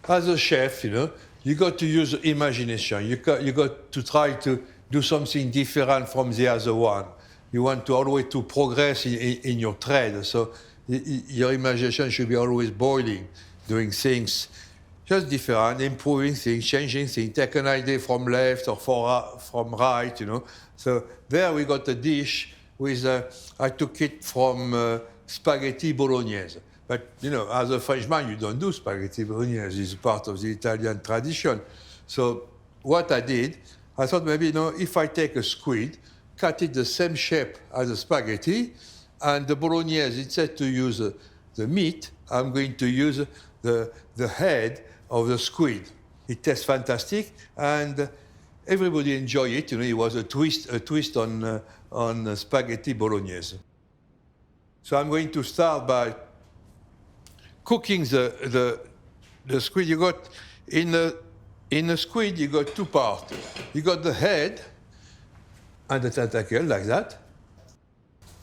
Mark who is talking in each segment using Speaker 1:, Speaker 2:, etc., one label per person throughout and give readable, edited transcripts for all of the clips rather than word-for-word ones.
Speaker 1: as a chef, you got to use imagination. You got to try to do something different from the other one. You want to always to progress in your trade. So your imagination should be always boiling, doing things just different, improving things, changing things, take an idea from left or from right, So there we got a dish with, I took it from spaghetti bolognese. But, as a Frenchman, you don't do spaghetti bolognese. It's part of the Italian tradition. So what I did, I thought maybe, if I take a squid, cut it the same shape as a spaghetti, and the bolognese, instead to use the meat, I'm going to use the head of the squid. It tastes fantastic, and everybody enjoy it. It was a twist on spaghetti bolognese. So I'm going to start by cooking the squid. You got in the squid, you got two parts. You got the head and the tentacle, like that,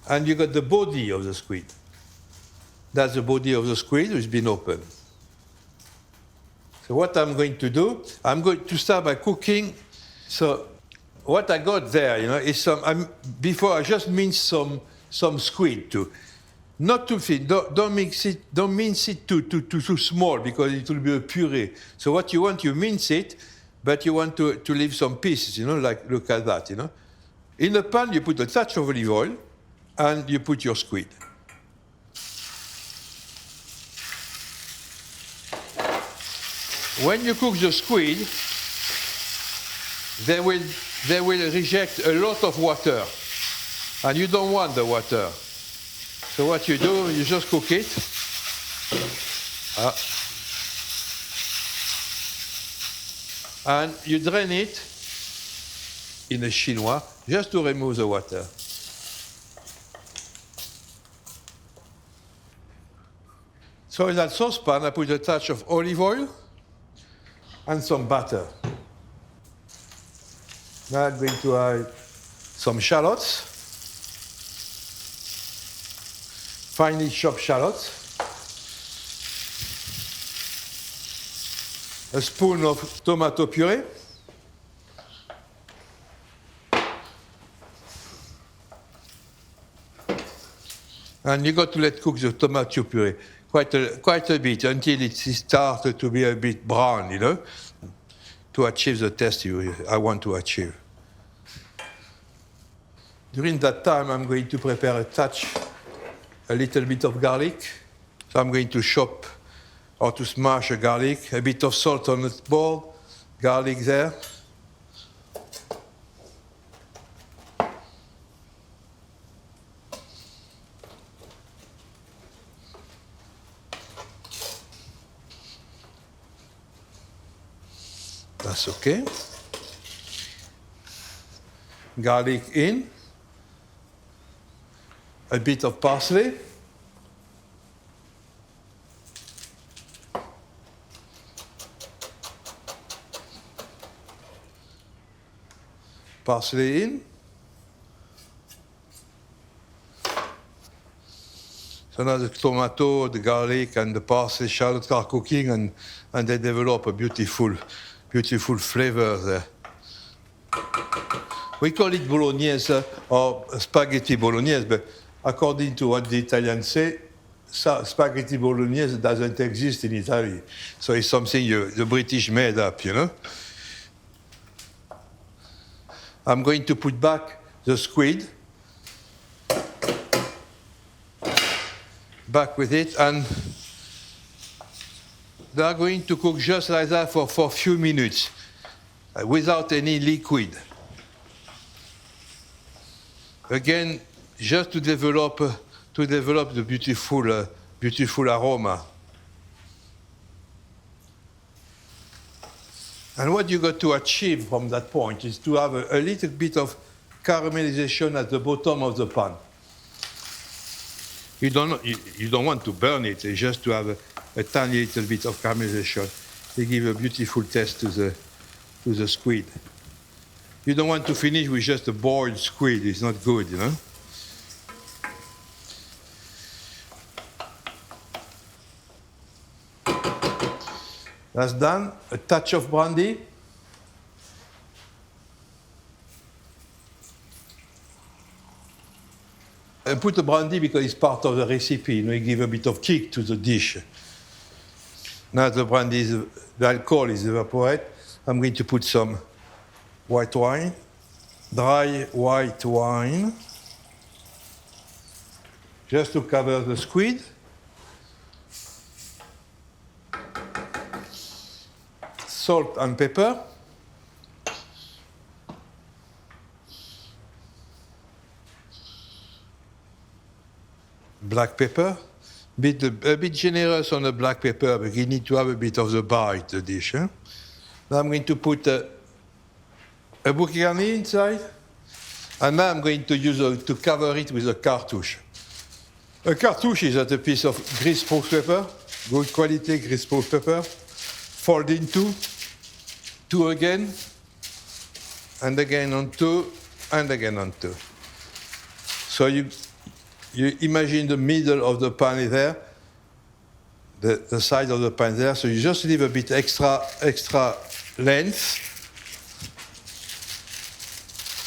Speaker 1: and you got the body of the squid. That's the body of the squid which has been opened. So what I'm going to do, I'm going to start by cooking. So what I got there, is before I just minced some squid too. Not too thin. Don't mince it too small because it will be a puree. So what you want, you mince it, but you want to leave some pieces. Look at that. In the pan, you put a touch of olive oil, and you put your squid. When you cook the squid, they will reject a lot of water, and you don't want the water. So what you do, you just cook it. And you drain it in a chinois just to remove the water. So in that saucepan, I put a touch of olive oil and some butter. Now I'm going to add some shallots, finely chopped shallots, a spoon of tomato puree, and you got to let cook the tomato puree quite a bit until it starts to be a bit brown, to achieve the taste I want to achieve. During that time, I'm going to prepare a little bit of garlic. So I'm going to chop or to smash a garlic, a bit of salt on the board, garlic there. That's okay. Garlic in. A bit of parsley. Parsley in. So now the tomato, the garlic, and the parsley shallots are cooking, and they develop a beautiful flavor there. We call it bolognaise or spaghetti bolognese, but according to what the Italians say, spaghetti bolognese doesn't exist in Italy. So it's something the British made up, I'm going to put back the squid. Back with it, and they are going to cook just like that for a few minutes, without any liquid. Again, just to develop the beautiful aroma. And what you got to achieve from that point is to have a little bit of caramelization at the bottom of the pan. You don't want to burn it, it's just to have a tiny little bit of caramelization. They give a beautiful taste to the squid. You don't want to finish with just a boiled squid, it's not good, That's done. A touch of brandy. I put the brandy because it's part of the recipe. You know, you give a bit of kick to the dish. Now the brandy, the alcohol is evaporated. I'm going to put some white wine, dry white wine, just to cover the squid. Salt and pepper. Black pepper. A bit generous on the black pepper, but you need to have a bit of the bite, the dish. Now I'm going to put a bouquet garni inside, and now I'm going to use to cover it with a cartouche. A cartouche is a piece of grease post pepper, good quality grease post pepper, fold in two again, and again on two, and again on two. So you imagine the middle of the pan there, the side of the pan there, so you just leave a bit extra length,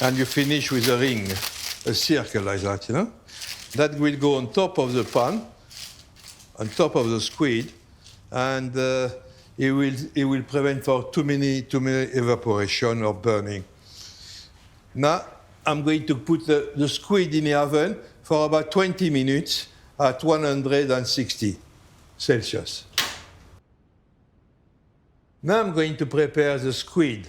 Speaker 1: and you finish with a ring, a circle like that, you know? That will go on top of the pan, on top of the squid, and it will prevent for too many evaporation or burning. Now, I'm going to put the squid in the oven for about 20 minutes at 160 Celsius. Now I'm going to prepare the squid.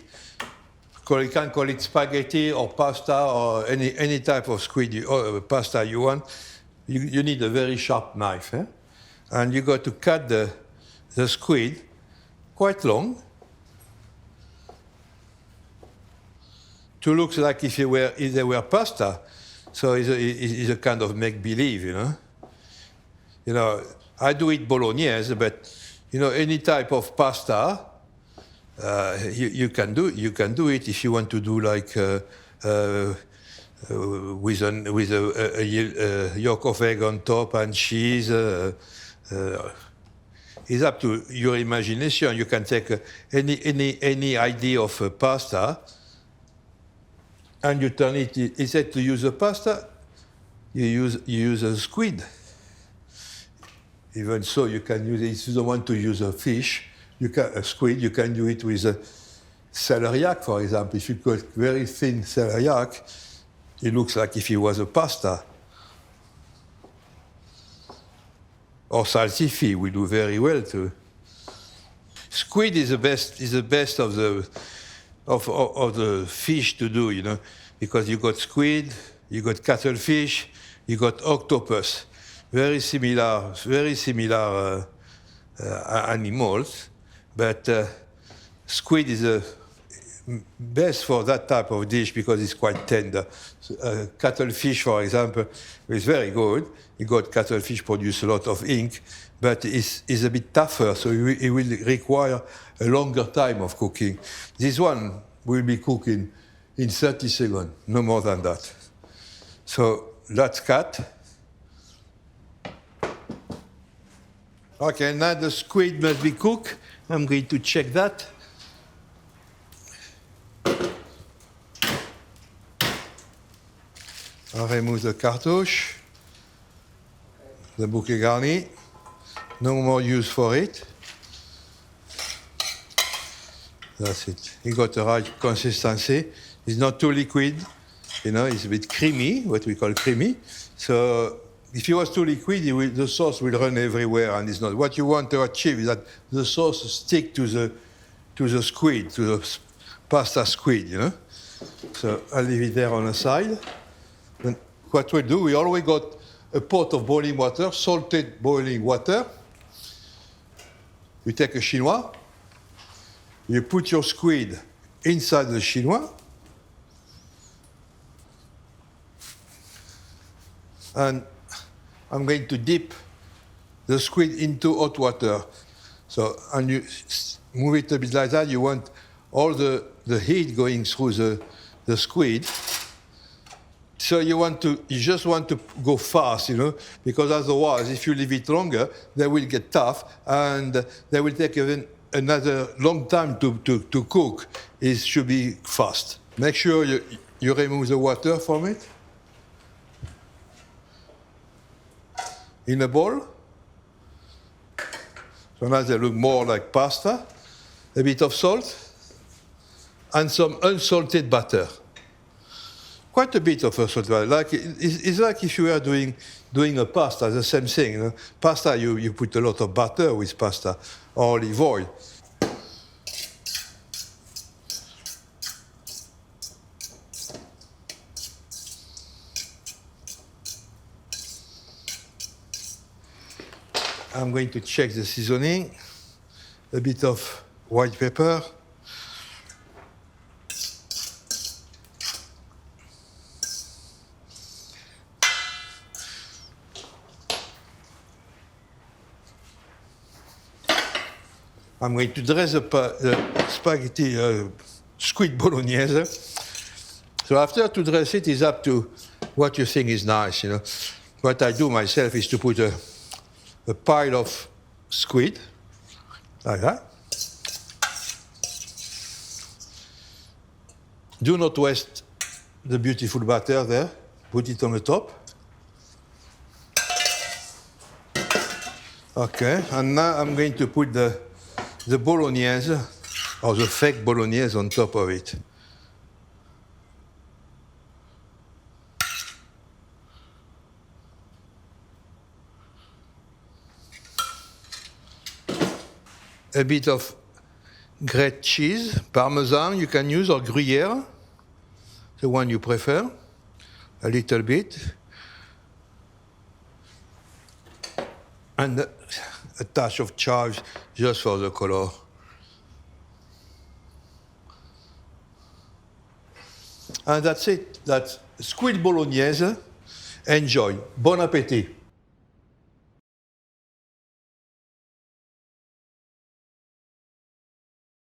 Speaker 1: You can call it spaghetti or pasta or any type of squid or pasta you want. You need a very sharp knife. And you got to cut the squid quite long to look like if they were pasta. So it's a kind of make-believe, you know. You know, I do it bolognese, but you know, any type of pasta, you can do it if you want to do like with a yolk of egg on top and cheese. It's up to your imagination. You can take any idea of pasta, and you turn it. Instead to use a pasta, you use a squid. Even so, you can use it. If you don't want to use a fish, a squid, you can do it with a celeriac, for example. If you got very thin celeriac, it looks like if it was a pasta. Or salsify will do very well too. Squid is the best of the fish to do, you know, because you got squid, you got cuttlefish, you got octopus, very similar animals, but squid is the best for that type of dish because it's quite tender. Cuttlefish, for example, is very good. You got cuttlefish produce a lot of ink, but it's a bit tougher, so it will require a longer time of cooking. This one will be cooking in 30 seconds, no more than that. So that's cut. Okay, now the squid must be cooked. I'm going to check that. I'll remove the cartouche, the bouquet garni. No more use for it. That's it. You got the right consistency. It's not too liquid, you know, it's a bit creamy, what we call creamy. So if it was too liquid, the sauce will run everywhere, and it's not. What you want to achieve is that the sauce stick to the squid, to the pasta squid, you know. So I'll leave it there on the side. And what we do, we always got a pot of boiling water, salted boiling water. You take a chinois, you put your squid inside the chinois, and I'm going to dip the squid into hot water. So, and you move it a bit like that. You want all the heat going through the squid. So you just want to go fast, you know, because otherwise, if you leave it longer, they will get tough, and they will take even another long time to cook. It should be fast. Make sure you remove the water from it. In a bowl. So now they look more like pasta. A bit of salt. And some unsalted butter. Quite a bit of unsalted butter. It's like if you were doing a pasta, the same thing. You know? Pasta, you put a lot of butter with pasta, or olive oil. I'm going to check the seasoning. A bit of white pepper. I'm going to dress the spaghetti squid bolognese. So after to dress it is up to what you think is nice, you know. What I do myself is to put a pile of squid, like that. Do not waste the beautiful butter there. Put it on the top. Okay, and now I'm going to put the bolognaise, or the fake bolognaise on top of it. A bit of grated cheese, Parmesan you can use, or Gruyere, the one you prefer, a little bit. And a touch of chives just for the color. And that's it. That's squid bolognese. Enjoy. Bon appétit.